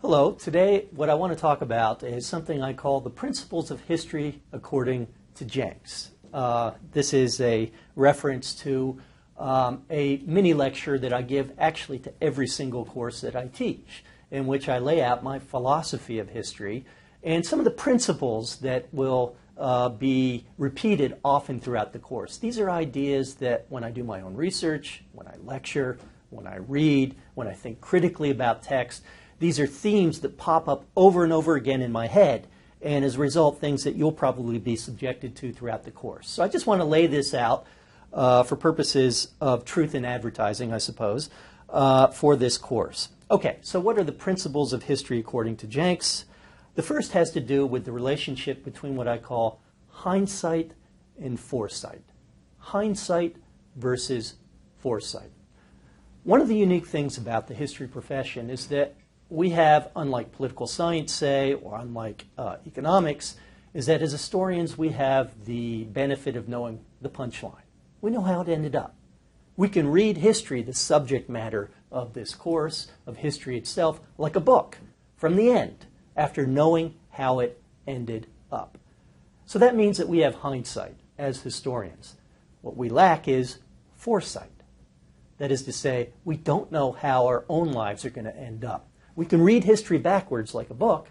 Hello. Today what I want to talk about is something I call the principles of history according to Jenks. This is a reference to a mini lecture that I give actually to every single course that I teach, in which I lay out my philosophy of history and some of the principles that will be repeated often throughout the course. These are ideas that when I do my own research, when I lecture, when I read, when I think critically about text, these are themes that pop up over and over again in my head, and as a result, things that you'll probably be subjected to throughout the course. So I just want to lay this out for purposes of truth in advertising, I suppose, for this course. Okay, so what are the principles of history according to Jenks? The first has to do with the relationship between what I call hindsight and foresight. Hindsight versus foresight. One of the unique things about the history profession is that we have, unlike political science, say, or unlike economics, is that as historians we have the benefit of knowing the punchline. We know how it ended up. We can read history, the subject matter of this course, of history itself, like a book, from the end, after knowing how it ended up. So that means that we have hindsight as historians. What we lack is foresight. That is to say, we don't know how our own lives are going to end up. We can read history backwards like a book,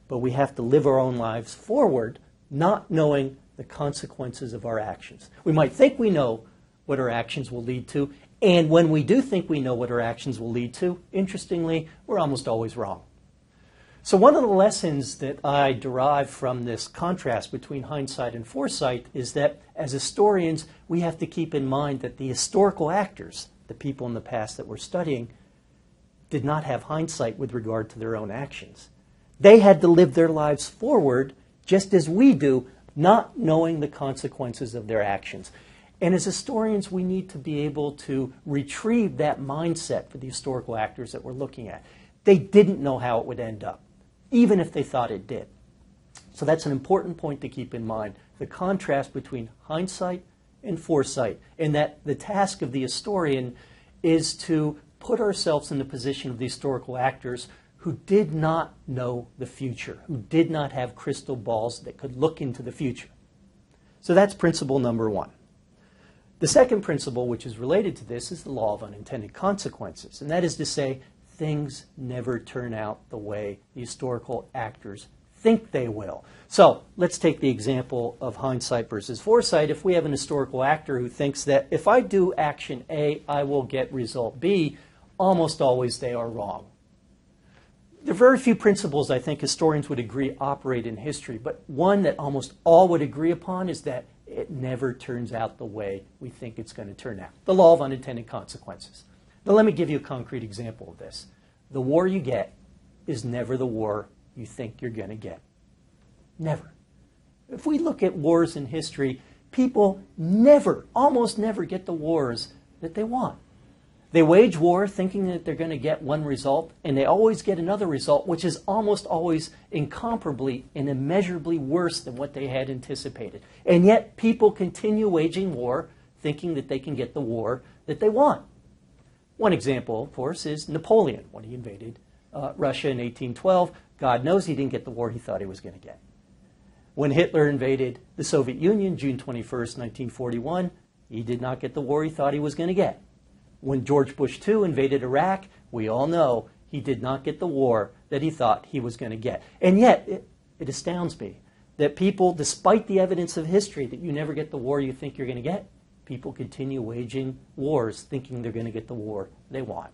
but we have to live our own lives forward, not knowing the consequences of our actions. We might think we know what our actions will lead to, and when we do think we know what our actions will lead to, interestingly, we're almost always wrong. So one of the lessons that I derive from this contrast between hindsight and foresight is that as historians, we have to keep in mind that the historical actors, the people in the past that we're studying, did not have hindsight with regard to their own actions. They had to live their lives forward just as we do, not knowing the consequences of their actions. And as historians, we need to be able to retrieve that mindset for the historical actors that we're looking at. They didn't know how it would end up, even if they thought it did. So that's an important point to keep in mind, the contrast between hindsight and foresight, and that the task of the historian is to put ourselves in the position of the historical actors who did not know the future, who did not have crystal balls that could look into the future. So that's principle number one. The second principle, which is related to this, is the law of unintended consequences. And that is to say, things never turn out the way the historical actors think they will. So let's take the example of hindsight versus foresight. If we have an historical actor who thinks that if I do action A, I will get result B, almost always they are wrong. There are very few principles I think historians would agree operate in history, but one that almost all would agree upon is that it never turns out the way we think it's going to turn out. The law of unintended consequences. Now let me give you a concrete example of this. The war you get is never the war you think you're going to get. Never. If we look at wars in history, people never, almost never get the wars that they want. They wage war thinking that they're going to get one result, and they always get another result, which is almost always incomparably and immeasurably worse than what they had anticipated. And yet people continue waging war thinking that they can get the war that they want. One example, of course, is Napoleon when he invaded Russia in 1812. God knows he didn't get the war he thought he was going to get. When Hitler invaded the Soviet Union, June 21st, 1941, he did not get the war he thought he was going to get. When George Bush II invaded Iraq, we all know he did not get the war that he thought he was going to get. And yet, it astounds me that people, despite the evidence of history that you never get the war you think you're going to get, people continue waging wars thinking they're going to get the war they want.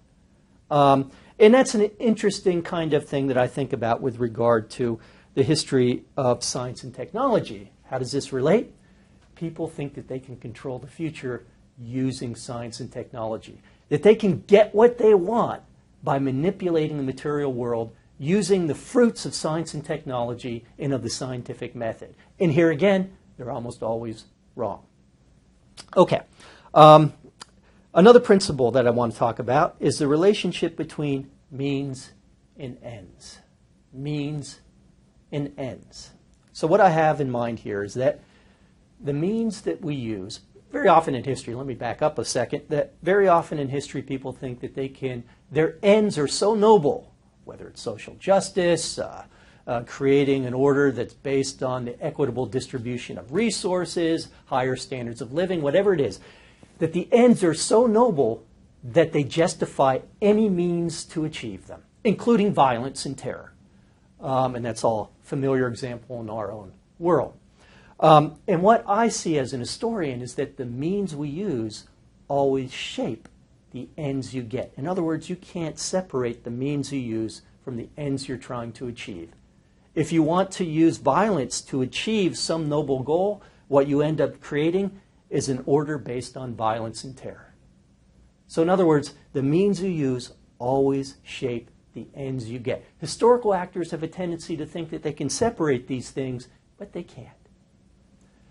And that's an interesting kind of thing that I think about with regard to the history of science and technology. How does this relate? People think that they can control the future using science and technology, that they can get what they want by manipulating the material world using the fruits of science and technology and of the scientific method. And here again, they're almost always wrong. Okay. Another principle that I want to talk about is the relationship between means and ends. Means and ends. So what I have in mind here is that the means that we use, very often in history, let me back up a second, that very often in history people think that their ends are so noble whether it's social justice, creating an order that's based on the equitable distribution of resources, higher standards of living, whatever it is, that the ends are so noble that they justify any means to achieve them, including violence and terror. And that's all a familiar example in our own world. And what I see as an historian is that the means we use always shape the ends you get. In other words, you can't separate the means you use from the ends you're trying to achieve. If you want to use violence to achieve some noble goal, what you end up creating is an order based on violence and terror. So in other words, the means you use always shape the ends you get. Historical actors have a tendency to think that they can separate these things, but they can't.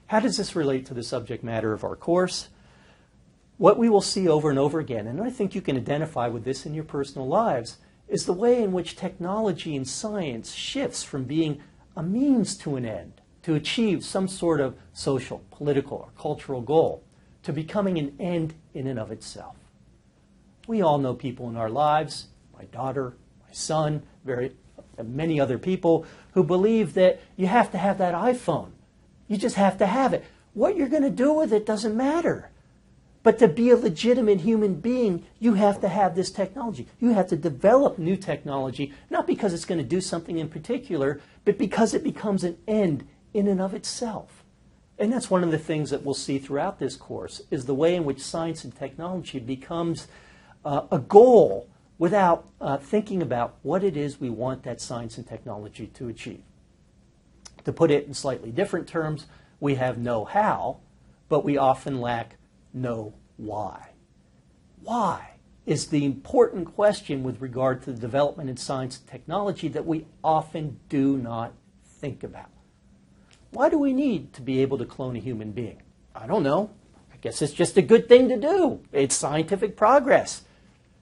How does this relate to the subject matter of our course? What we will see over and over again, and I think you can identify with this in your personal lives, is the way in which technology and science shifts from being a means to an end, to achieve some sort of social, political, or cultural goal, to becoming an end in and of itself. We all know people in our lives, my daughter, my son, many other people, who believe that you have to have that iPhone. You just have to have it. What you're going to do with it doesn't matter. But to be a legitimate human being, you have to have this technology. You have to develop new technology, not because it's going to do something in particular, but because it becomes an end in and of itself. And that's one of the things that we'll see throughout this course, is the way in which science and technology becomes a goal without thinking about what it is we want that science and technology to achieve. To put it in slightly different terms, we have know-how, but we often lack know why. Why is the important question with regard to the development in science and technology that we often do not think about. Why do we need to be able to clone a human being? I don't know. I guess it's just a good thing to do. It's scientific progress.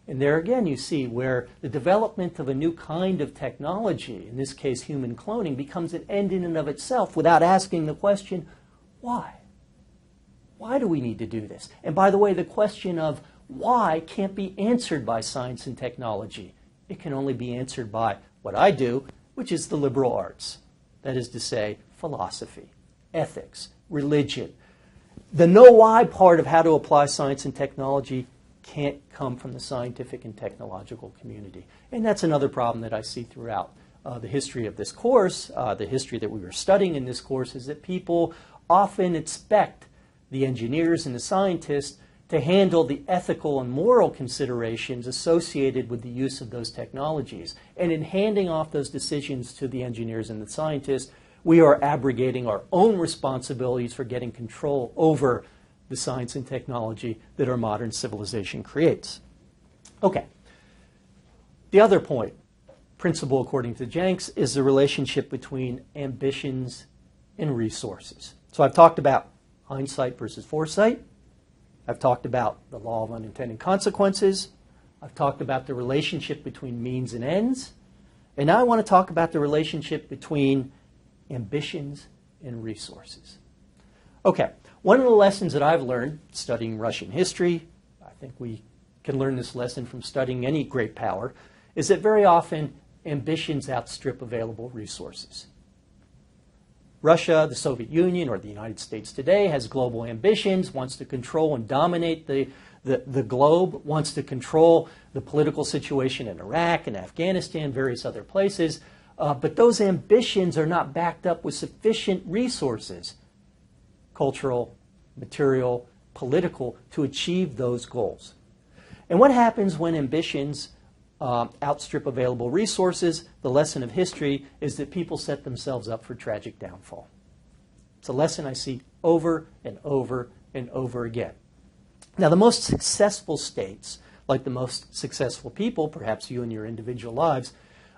And there again you see where the development of a new kind of technology, in this case human cloning, becomes an end in and of itself without asking the question, why? Why do we need to do this? And by the way, the question of why can't be answered by science and technology. It can only be answered by what I do, which is the liberal arts. That is to say, philosophy, ethics, religion. The know-why part of how to apply science and technology can't come from the scientific and technological community. And that's another problem that I see throughout the history of this course, the history that we were studying in this course, is that people often expect the engineers and the scientists to handle the ethical and moral considerations associated with the use of those technologies. And in handing off those decisions to the engineers and the scientists, we are abrogating our own responsibilities for getting control over the science and technology that our modern civilization creates. Okay. The other point, principle according to Jenks, is the relationship between ambitions and resources. So I've talked about hindsight versus foresight. I've talked about the law of unintended consequences. I've talked about the relationship between means and ends. And now I want to talk about the relationship between ambitions and resources. Okay, one of the lessons that I've learned studying Russian history, I think we can learn this lesson from studying any great power, is that very often ambitions outstrip available resources. Russia, the Soviet Union, or the United States today has global ambitions, wants to control and dominate the globe, wants to control the political situation in Iraq and Afghanistan, various other places. But those ambitions are not backed up with sufficient resources, cultural, material, political, to achieve those goals. And what happens when ambitions outstrip available resources? The lesson of history is that people set themselves up for tragic downfall. It's a lesson I see over and over and over again. Now, the most successful states, like the most successful people, perhaps you in your individual lives,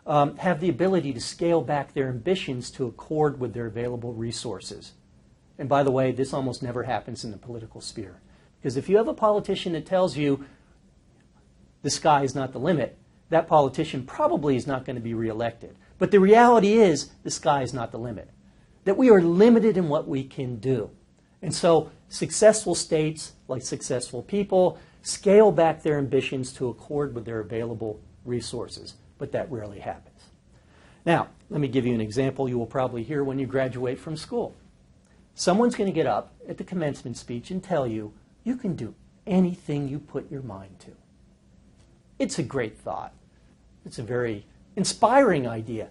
have the ability to scale back their ambitions to accord with their available resources. And by the way, this almost never happens in the political sphere. Because if you have a politician that tells you the sky is not the limit, that politician probably is not going to be reelected. But the reality is the sky is not the limit. That we are limited in what we can do. And so successful states, like successful people, scale back their ambitions to accord with their available resources. but that rarely happens. Now, let me give you an example you will probably hear when you graduate from school. Someone's going to get up at the commencement speech and tell you, you can do anything you put your mind to. It's a great thought. It's a very inspiring idea,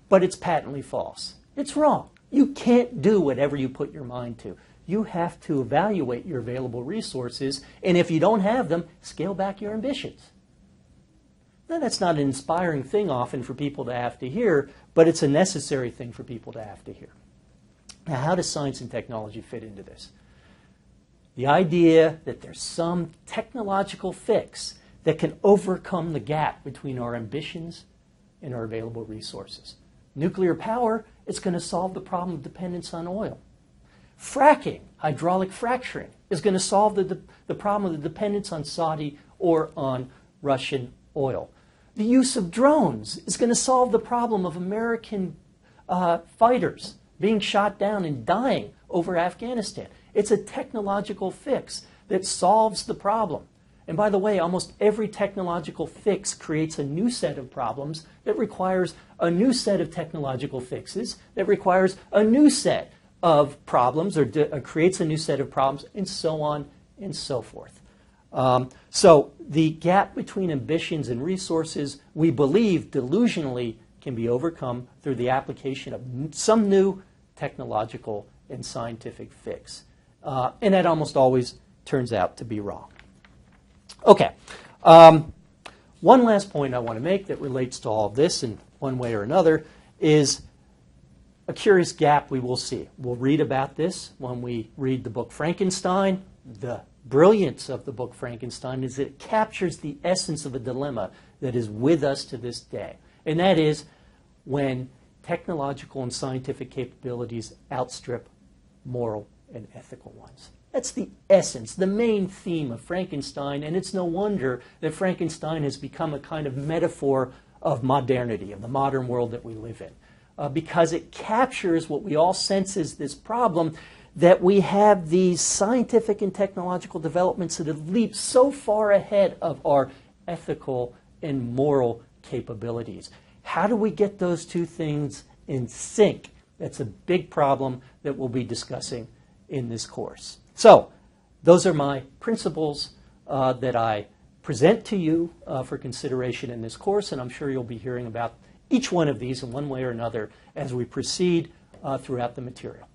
but it's patently false. It's wrong. You can't do whatever you put your mind to. You have to evaluate your available resources, and if you don't have them, scale back your ambitions. Now, that's not an inspiring thing often for people to have to hear, but it's a necessary thing for people to have to hear. Now, how does science and technology fit into this? The idea that there's some technological fix that can overcome the gap between our ambitions and our available resources. Nuclear power is going to solve the problem of dependence on oil. Fracking, hydraulic fracturing, is going to solve the problem of the dependence on Saudi or on Russian oil. The use of drones is going to solve the problem of American fighters being shot down and dying over Afghanistan. It's a technological fix that solves the problem. And by the way, almost every technological fix creates a new set of problems that requires a new set of technological fixes, that requires a new set of problems, or creates a new set of problems, and so on and so forth. So the gap between ambitions and resources, we believe delusionally, can be overcome through the application of some new technological and scientific fix. And that almost always turns out to be wrong. Okay. One last point I want to make that relates to all of this in one way or another is a curious gap we will see. We'll read about this when we read the book Frankenstein. The brilliance of the book Frankenstein is that it captures the essence of a dilemma that is with us to this day. And that is when technological and scientific capabilities outstrip moral and ethical ones. That's the essence, the main theme of Frankenstein, and it's no wonder that Frankenstein has become a kind of metaphor of modernity, of the modern world that we live in, because it captures what we all sense is this problem, that we have these scientific and technological developments that have leaped so far ahead of our ethical and moral capabilities. How do we get those two things in sync? That's a big problem that we'll be discussing in this course. So, those are my principles that I present to you for consideration in this course, and I'm sure you'll be hearing about each one of these in one way or another as we proceed throughout the material.